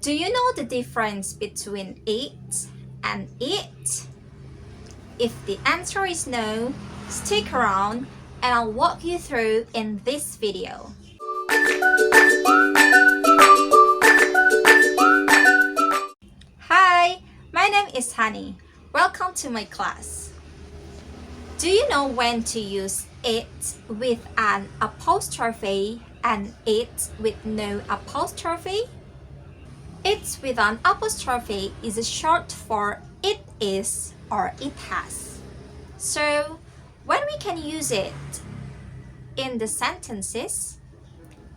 Do you know the difference between it and it? If the answer is no, stick around and I'll walk you through in this video. Hi, my name is Hani. Welcome to my class. Do you know when to use it with an apostrophe and it with no apostrophe? It with an apostrophe is short for it is or it has. So when we can use it in the sentences,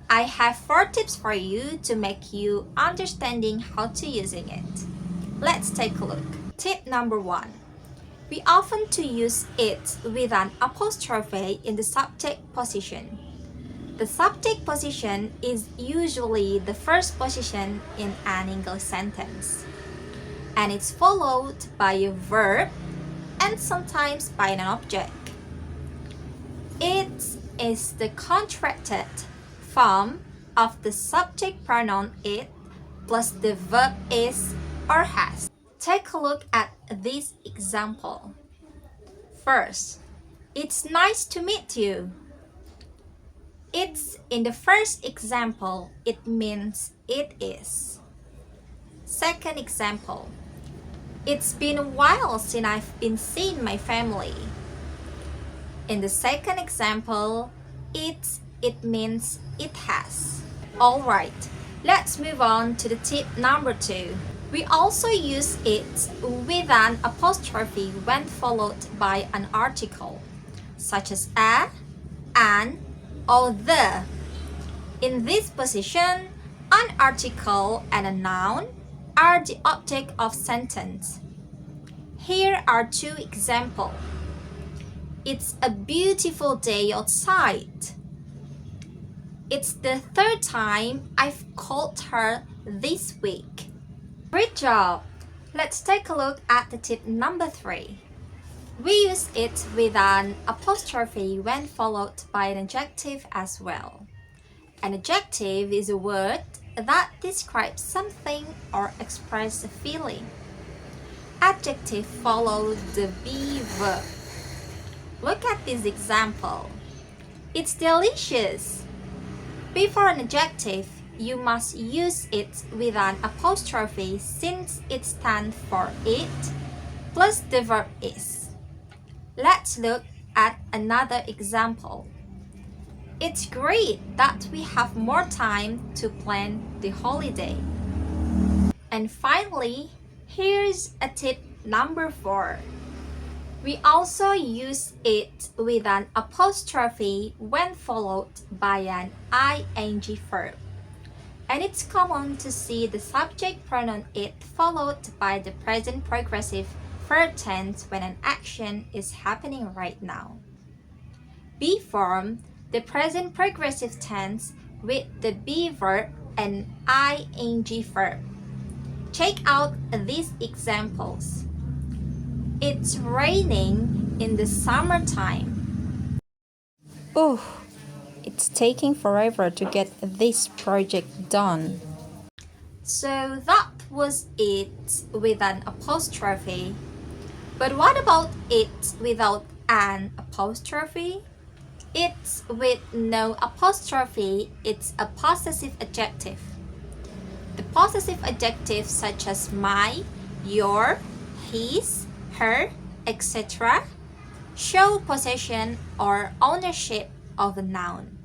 I have 4 tips for you to make you understanding how to using it. Let's take a look. Tip number 1. We often to use it with an apostrophe in the subject position. The subject position is usually the first position in an English sentence, and it's followed by a verb and sometimes by an object. It is the contracted form of the subject pronoun it plus the verb is or has. Take a look at this example. First, it's nice to meet you. It's in the first example, it means it is. Second example, it's been a while since I've been seeing my family. In the second example, it means it has. Alright, let's move on to the tip number 2. We also use it with an apostrophe when followed by an article, such as a, an, or the. In this position, an article and a noun are the object of sentence. Here are 2 examples. It's a beautiful day outside. It's the 3rd time I've called her this week. Great job! Let's take a look at the tip number 3. We use it with an apostrophe when followed by an adjective as well. An adjective is a word that describes something or expresses a feeling. Adjective follows the be verb. Look at this example. It's delicious. Before an adjective, you must use it with an apostrophe since it stands for it plus the verb is. Let's look at another example. It's great that we have more time to plan the holiday. And finally, here's a tip number 4. We also use it with an apostrophe when followed by an ing verb. And it's common to see the subject pronoun it followed by the present progressive third tense when an action is happening right now. Be form the present progressive tense with the be verb and ing verb. Check out these examples. It's raining in the summertime. Oh, it's taking forever to get this project done. So that was it with an apostrophe. But what about it without an apostrophe? It's with no apostrophe, it's a possessive adjective. The possessive adjectives such as my, your, his, her, etc. show possession or ownership of a noun.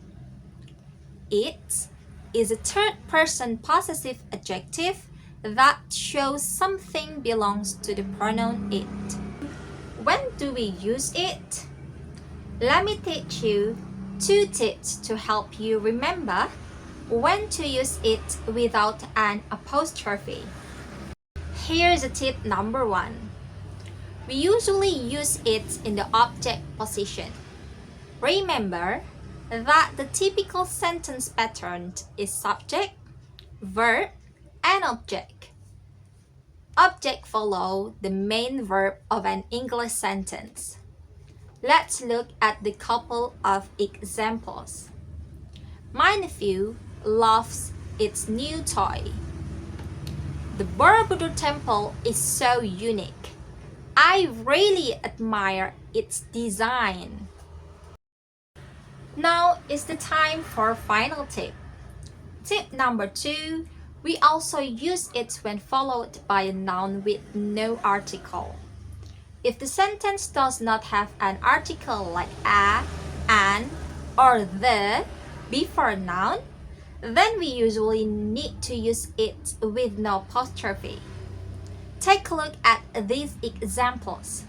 It is a third-person possessive adjective that shows something belongs to the pronoun it. When do we use it? Let me teach you 2 tips to help you remember when to use it without an apostrophe. Here's a tip number 1. We usually use it in the object position. Remember that the typical sentence pattern is subject, verb, and object. Object follow the main verb of an English sentence. Let's look at the couple of examples. My nephew loves its new toy. The Borobudur temple is so unique. I really admire its design. Now is the time for final tip. Tip number 2, we also use it when followed by a noun with no article. If the sentence does not have an article like a, an, or the before a noun, then we usually need to use it with no apostrophe. Take a look at these examples.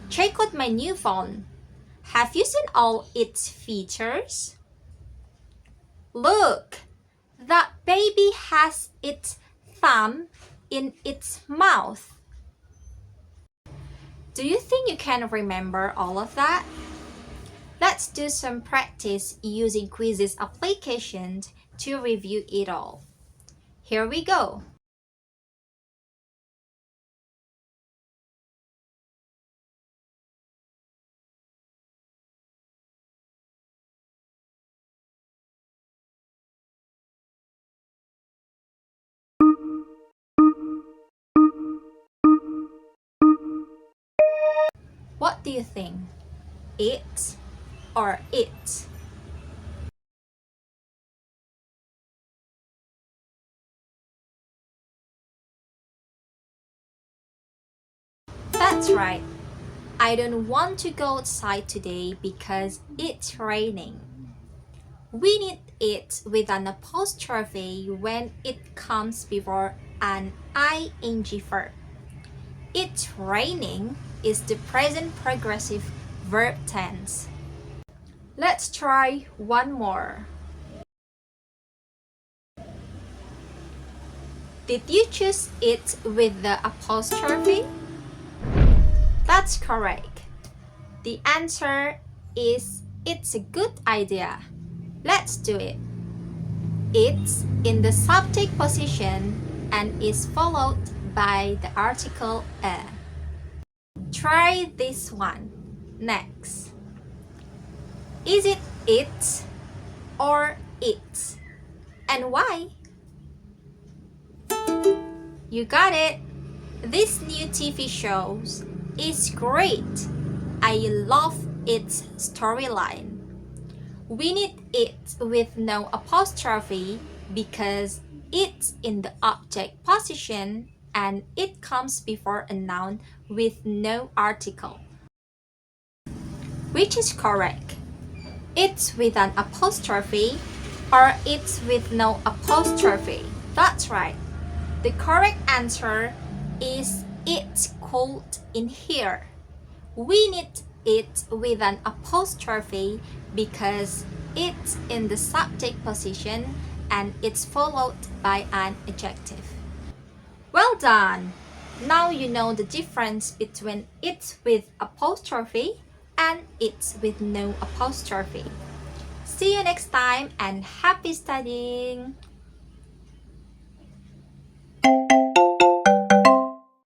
Check out my new phone. Have you seen all its features? Look, that baby has its thumb in its mouth. Do you think you can remember all of that? Let's do some practice using quizzes applications to review it all. Here we go. What do you think? It or it? That's right. I don't want to go outside today because it's raining. We need it with an apostrophe when it comes before an ing verb. It's raining is the present progressive verb tense. Let's try one more. Did you choose it with the apostrophe? That's correct. The answer is it's a good idea. Let's do it. It's in the subject position and is followed by the article a. Try this one next. Is it or it? And why? You got it! This new TV show is great. I love its storyline. We need it with no apostrophe because it's in the object position and it comes before a noun with no article. Which is correct? It's with an apostrophe or it's with no apostrophe. That's right. The correct answer is it's cold in here. We need it with an apostrophe because it's in the subject position and it's followed by an adjective. Well done! Now you know the difference between it's with apostrophe and it's with no apostrophe. See you next time and happy studying!